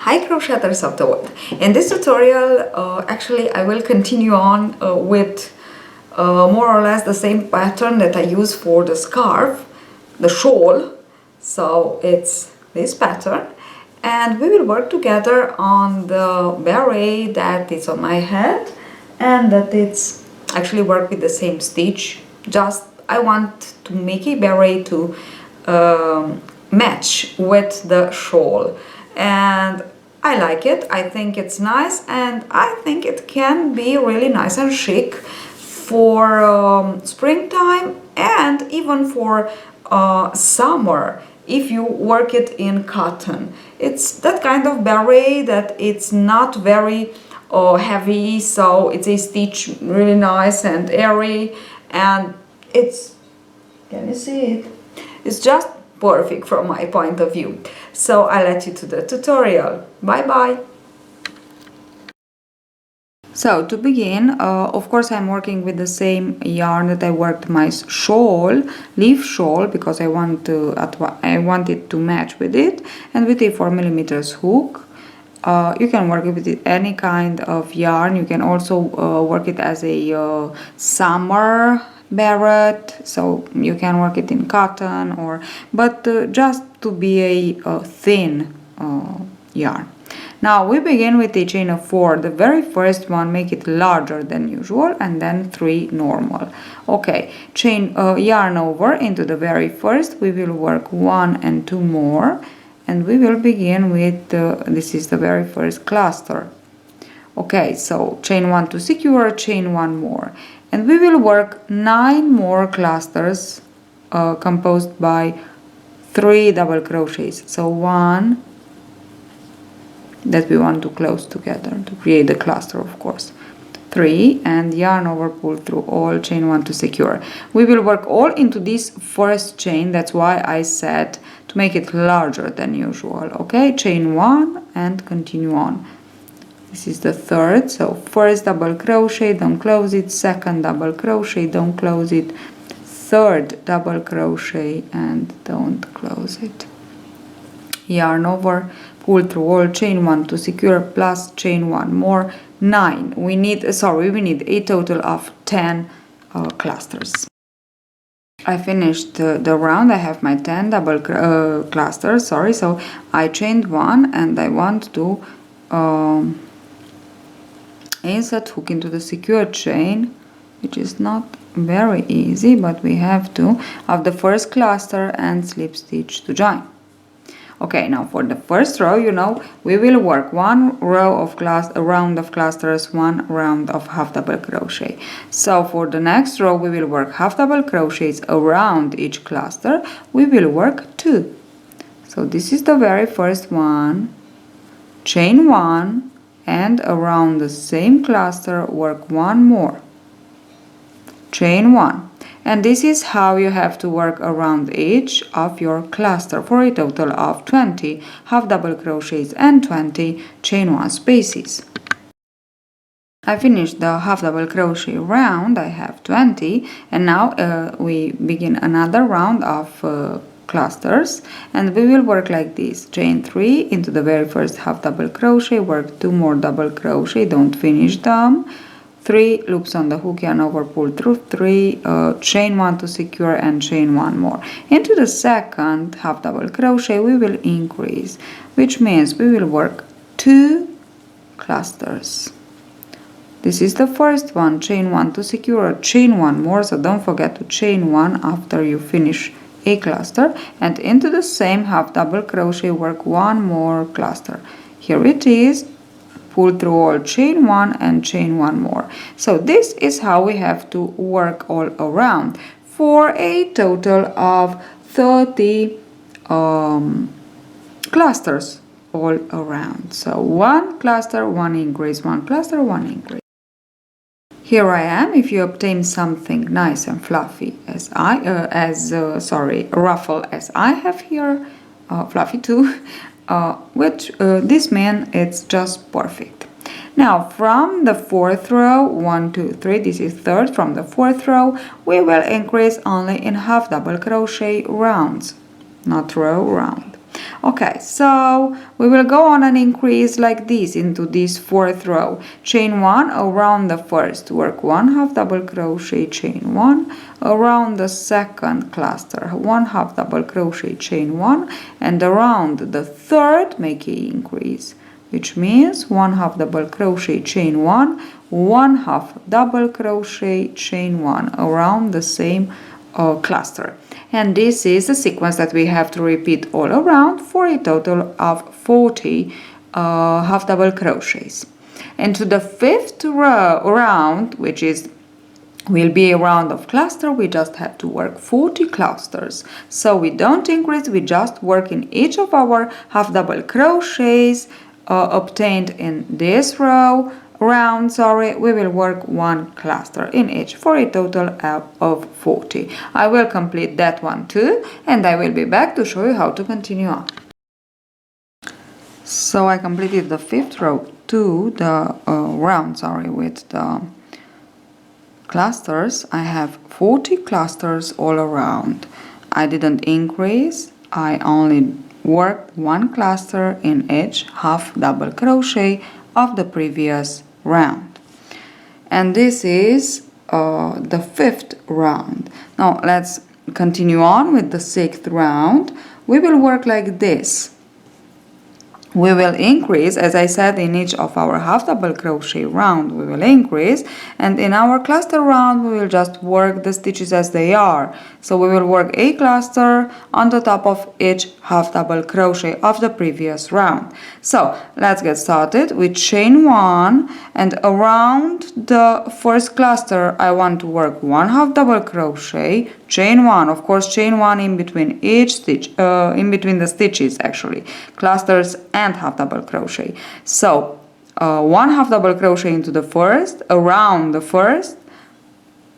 Hi crocheters of the world. In this tutorial actually I will continue on with more or less the same pattern that I use for the scarf, the shawl. So it's this pattern, and we will work together on the beret that is on my head, and that it's actually work with the same stitch. Just I want to make a beret to match with the shawl, and I like it. I think it's nice, and I think it can be really nice and chic for springtime and even for summer if you work it in cotton. It's that kind of beret that it's not very heavy, so it's a stitch really nice and airy, and it's, can you see it? It's just perfect from my point of view. So I let you to the tutorial. Bye bye. So to begin, of course I'm working with the same yarn that I worked my shawl, leaf shawl, because I want it to match with it, and with a 4mm hook. You can work it with any kind of yarn. You can also work it as a summer beret, so you can work it in cotton, or just to be a thin yarn. Now we begin with a chain of 4. The very first one, make it larger than usual, and then 3 normal. Okay, chain yarn over into the very first. We will work 1 and 2 more, and we will begin with this is the very first cluster. Okay, so chain 1 to secure, chain 1 more, and we will work 9 more clusters composed by 3 double crochets. So 1 that we want to close together to create the cluster, of course. 3, and yarn over, pull through all, chain 1 to secure. We will work all into this first chain. That's why I said to make it larger than usual. Okay, chain 1 and continue on. This is the third, so first double crochet, don't close it, second double crochet, don't close it, third double crochet and don't close it. Yarn over, pull through all, chain 1 to secure, plus chain 1 more, 9. We need a total of 10 clusters. I finished the round. I have my 10 double clusters, so I chained 1, and I want to insert hook into the secure chain, which is not very easy, but we have to, of the first cluster, and slip stitch to join. Okay, now for the first row, we will work 1 row of a round of clusters, 1 round of half double crochet. So for the next row, we will work half double crochets around each cluster. We will work 2. So this is the very first one, chain 1, and around the same cluster work 1 more, chain 1. And this is how you have to work around each of your cluster for a total of 20 half double crochets and 20 chain 1 spaces. I finished the half double crochet round. I have 20, and now we begin another round of clusters, and we will work like this: chain 3 into the very first half double crochet, work 2 more double crochet, don't finish them, 3 loops on the hook, yarn over, pull through, 3 chain 1 to secure, and chain 1 more. Into the second half double crochet we will increase, which means we will work 2 clusters. This is the first one, chain 1 to secure, chain 1 more, so don't forget to chain 1 after you finish a cluster, and into the same half double crochet work 1 more cluster. Here it is, pull through all, chain 1 and chain 1 more. So this is how we have to work all around for a total of 30 clusters all around. So 1 cluster, 1 increase, 1 cluster, 1 increase. Here I am. If you obtain something nice and fluffy ruffle as I have here, fluffy too, which this means it's just perfect. Now from the 4th row, 1, 2, 3, this is 3rd, from the 4th row we will increase only in half double crochet rounds, not row, round. Okay, so we will go on and increase like this into this fourth row. Chain 1 around the first, work 1 half double crochet, chain 1, around the second cluster, 1 half double crochet, chain 1, and around the third make a increase, which means 1 half double crochet, chain 1, 1 half double crochet, chain 1 around the same cluster. And this is the sequence that we have to repeat all around for a total of 40 half double crochets. And to the fifth round, which will be a round of cluster, we just have to work 40 clusters. So we don't increase, we just work in each of our half double crochets obtained in this round, we will work 1 cluster in each for a total of 40. I will complete that one too, and I will be back to show you how to continue on. So I completed the fifth row to the round with the clusters. I have 40 clusters all around. I didn't increase, I only worked 1 cluster in each half double crochet of the previous round. And this is the fifth round. Now let's continue on with the sixth round. We will work like this. We will increase, as I said, in each of our half double crochet round we will increase, and in our cluster round we will just work the stitches as they are. So we will work a cluster on the top of each half double crochet of the previous round. So let's get started with chain 1, and around the first cluster I want to work 1 half double crochet, chain 1, of course chain 1 in between each stitch, in between the stitches actually, clusters and half double crochet. So 1 half double crochet into the first, around the first,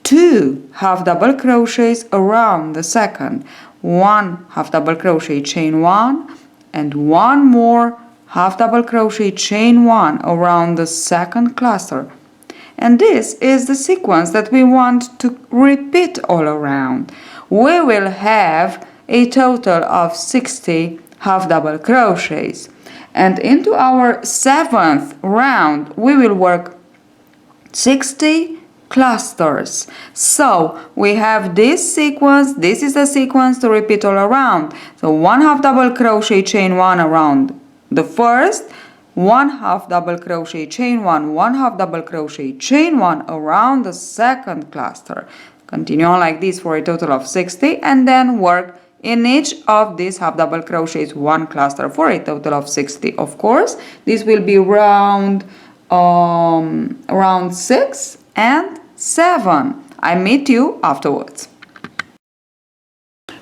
2 half double crochets around the second, 1 half double crochet, chain 1, and 1 more half double crochet, chain 1 around the second cluster. And this is the sequence that we want to repeat all around. We will have a total of 60 half double crochets. And into our seventh round we will work 60 clusters. So we have this sequence, this is the sequence to repeat all around. So 1 half double crochet, chain 1 around the first, 1 half double crochet, chain 1, 1 half double crochet, chain 1 around the second cluster. Continue on like this for a total of 60, and then work in each of these half double crochets 1 cluster for a total of 60. Of course, this will be round 6 and 7. I meet you afterwards.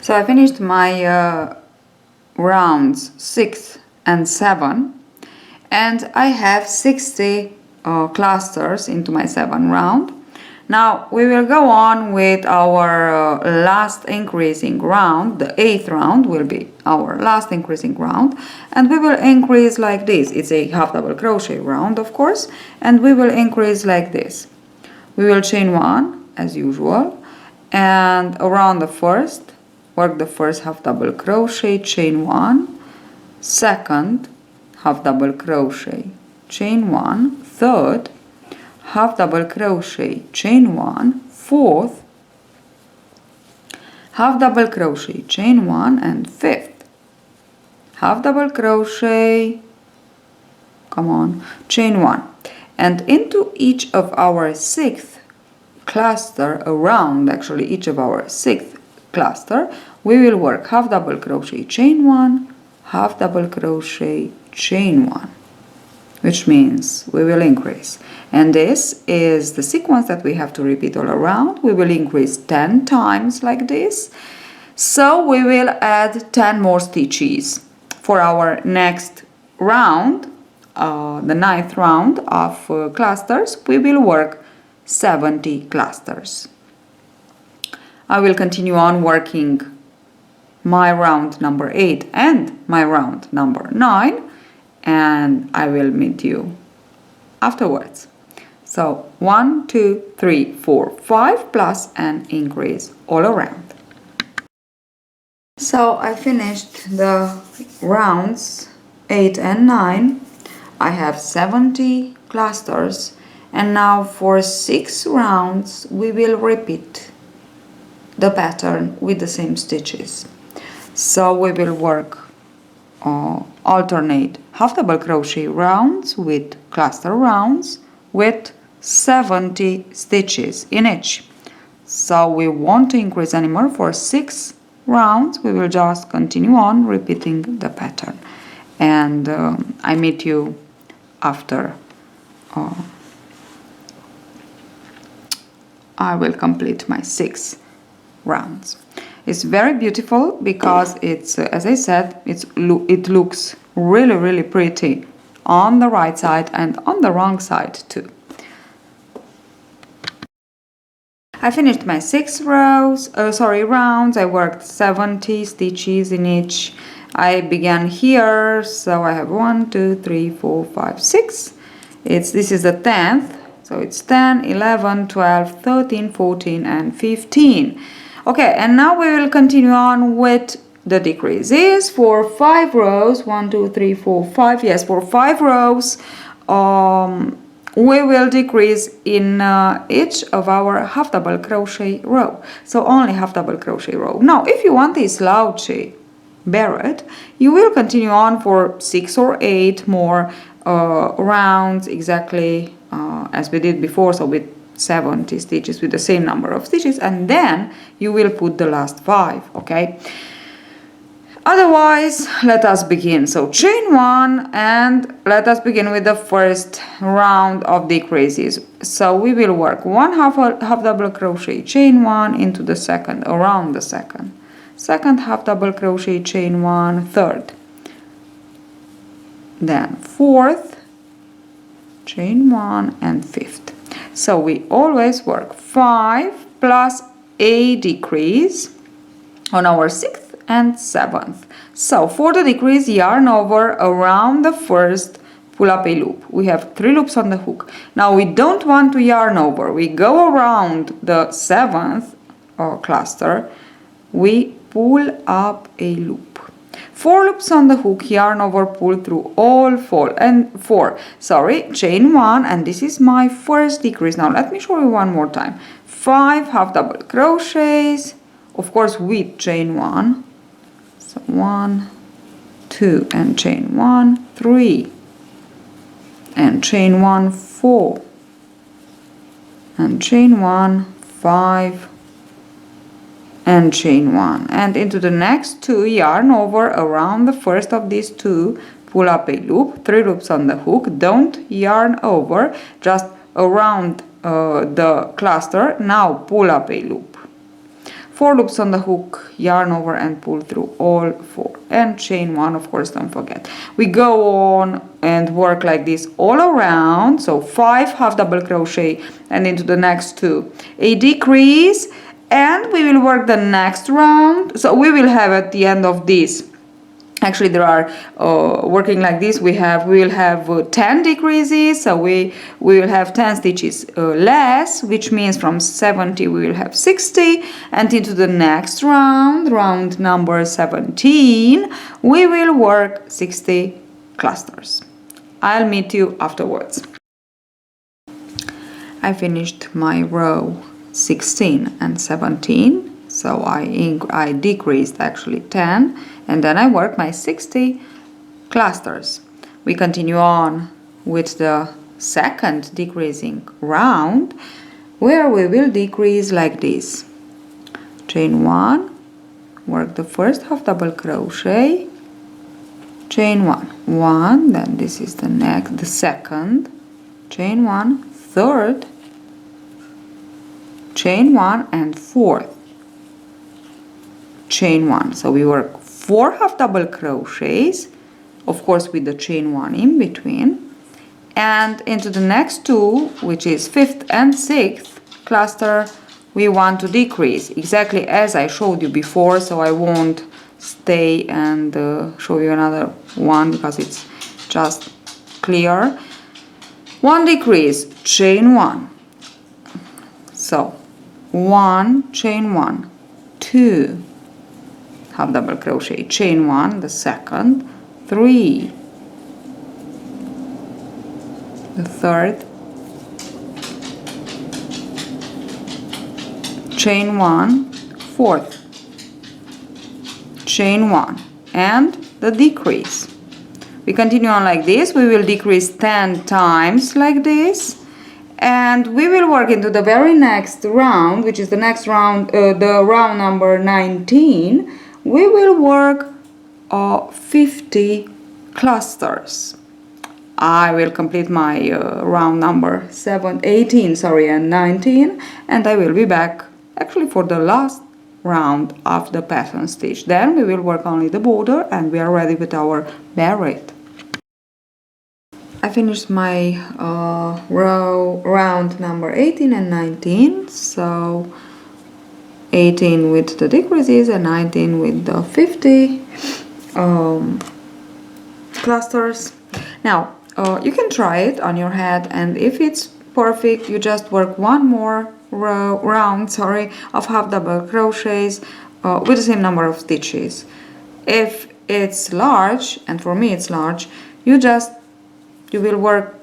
So I finished my rounds 6 and 7, and I have 60 clusters into my 7th round. Now we will go on with our last increasing round. The 8th round will be our last increasing round, and we will increase like this. It's a half double crochet round, of course, and we will increase like this. We will chain 1 as usual, and around the first, work the first half double crochet, chain 1, second half double crochet, chain 1, third half double crochet, chain 1, fourth half double crochet, chain 1, and fifth half double crochet, come on, chain 1. And into each of our 6th cluster, around actually each of our 6th cluster, we will work half double crochet, chain 1, half double crochet, chain 1, which means we will increase. And this is the sequence that we have to repeat all around. We will increase 10 times like this. So we will add 10 more stitches. For our next round, the 9th round of clusters, we will work 70 clusters. I will continue on working my round number 8 and my round number 9, and I will meet you afterwards. So 1, 2, 3, 4, 5 plus an increase all around. So I finished the rounds 8 and 9. I have 70 clusters, and now for 6 rounds we will repeat the pattern with the same stitches. So we will work alternate half double crochet rounds with cluster rounds with 70 stitches in each. So we won't increase anymore. For 6 rounds we will just continue on repeating the pattern, and I meet you after I will complete my 6 rounds. It's very beautiful because it's, as I said, it looks really pretty on the right side and on the wrong side too. I finished my 6 rounds. I worked 70 stitches in each. I began here, so I have 1, 2, 3, 4, 5, 6. This is the 10th, so it's 10, 11, 12, 13, 14, and 15. Okay, and now we will continue on with the decreases for 5 rows. 1, 2, 3, 4, 5. Yes, for 5 rows, we will decrease in each of our half double crochet row. So only half double crochet row. Now, if you want this slouchy beret, you will continue on for 6 or 8 more rounds, exactly as we did before. So with 70 stitches, with the same number of stitches, and then you will put the last 5. Okay, otherwise let us begin. So chain 1, and let us begin with the first round of decreases. So we will work 1 half double crochet, chain 1 into the second, around the second half double crochet, chain 1, third, then fourth, chain 1, and fifth. So we always work 5 plus a decrease on our 6th and 7th. So for the decrease, yarn over around the first, pull up a loop. We have 3 loops on the hook. Now we don't want to yarn over. We go around the 7th cluster, we pull up a loop. 4 loops on the hook, yarn over, pull through all 4, chain 1, and this is my first decrease. Now let me show you one more time. 5 half double crochets, of course with chain 1. So 1, 2, and chain 1, 3, and chain 1, 4, and chain 1, 5, and chain 1, and into the next 2, yarn over around the first of these 2, pull up a loop, 3 loops on the hook. Don't yarn over, just around the cluster. Now pull up a loop, 4 loops on the hook, yarn over and pull through all 4, and chain 1, of course, don't forget. We go on and work like this all around. So 5 half double crochet, and into the next 2 a decrease, and we will work the next round. So we will have at the end of this, actually there are working like this, we will have 10 decreases. So we will have 10 stitches less, which means from 70 we will have 60, and into the next round number 17, we will work 60 clusters. I'll meet you afterwards. I finished my row 16 and 17, so I decreased actually 10, and then I work my 60 clusters. We continue on with the second decreasing round, where we will decrease like this. Chain 1, work the first half double crochet, chain 1, then this is the second, chain 1, third, chain 1, and fourth, chain 1. So we work 4 half double crochets, of course with the chain 1 in between, and into the next 2, which is 5th and 6th cluster, we want to decrease exactly as I showed you before. So I won't stay and show you another one because it's just clear. 1 decrease, chain 1. So 1, chain 1, 2, half double crochet, chain 1, the second, 3, the third, chain 1, fourth, chain 1, and the decrease. We continue on like this. We will decrease 10 times like this, and we will work into the very next round, which is the next round, the round number 19. We will work 50 clusters. I will complete my round number 18 and 19, and I will be back actually for the last round of the pattern stitch. Then we will work only the border, and we are ready with our beret. I finished my round number 18 and 19, so 18 with the decreases and 19 with the 50 clusters. Now you can try it on your head, and if it's perfect, you just work one more round of half double crochets with the same number of stitches. If it's large, and for me it's large, you will work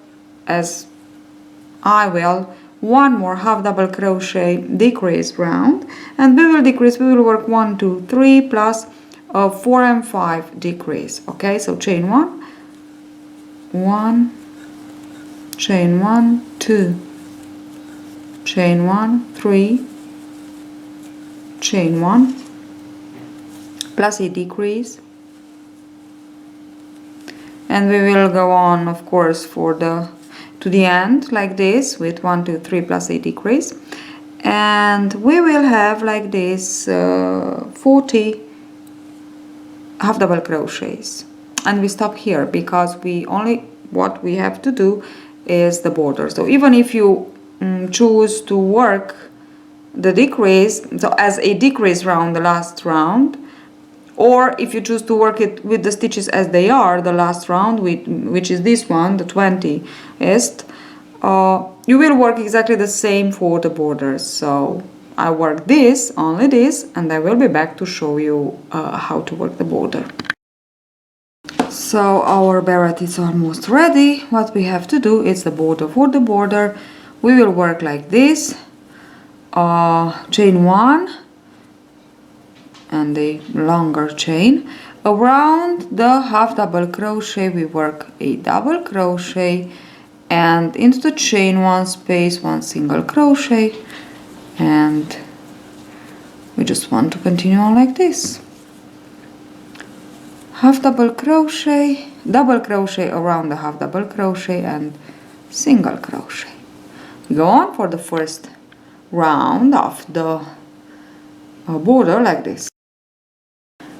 as I will, one more half double crochet decrease round, and we will work 1, 2, 3 plus 4 and 5 decrease. Okay, so chain 1, chain 1, 2, chain 1, 3, chain 1 plus a decrease, and we will go on, of course, to the end like this with 1, 2, 3 plus a decrease, and we will have like this 40 half double crochets, and we stop here because what we have to do is the border. So even if you choose to work the decrease, so as a decrease round, the last round, or if you choose to work it with the stitches as they are, the last round, which is this one, the 20th, you will work exactly the same for the borders. So I work this, only this, and I will be back to show you how to work the border. So our beret is almost ready. What we have to do is the border. For the border, we will work like this, chain 1 and a longer chain. Around the half double crochet, we work a double crochet, and into the chain 1 space, 1 single crochet, and we just want to continue on like this. Half double crochet, double crochet around the half double crochet, and single crochet. We go on for the first round of the border like this.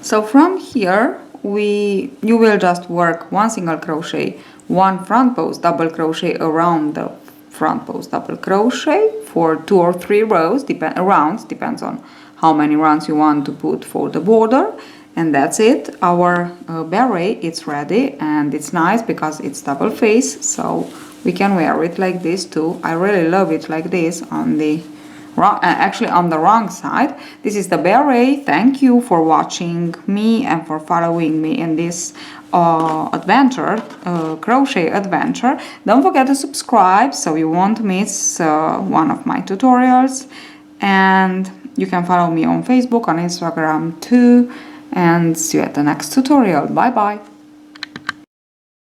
So from here you will just work 1 single crochet, 1 front post double crochet around the front post double crochet for 2 or 3 rows, rounds, depends on how many rounds you want to put for the border. And that's it. Our beret is ready, and it's nice because it's double face, so we can wear it like this too. I really love it like this on the actually on the wrong side. This is the beret. Thank you for watching me and for following me in this crochet adventure. Don't forget to subscribe so you won't miss one of my tutorials, and you can follow me on Facebook, on Instagram too. And see you at the next tutorial. Bye bye.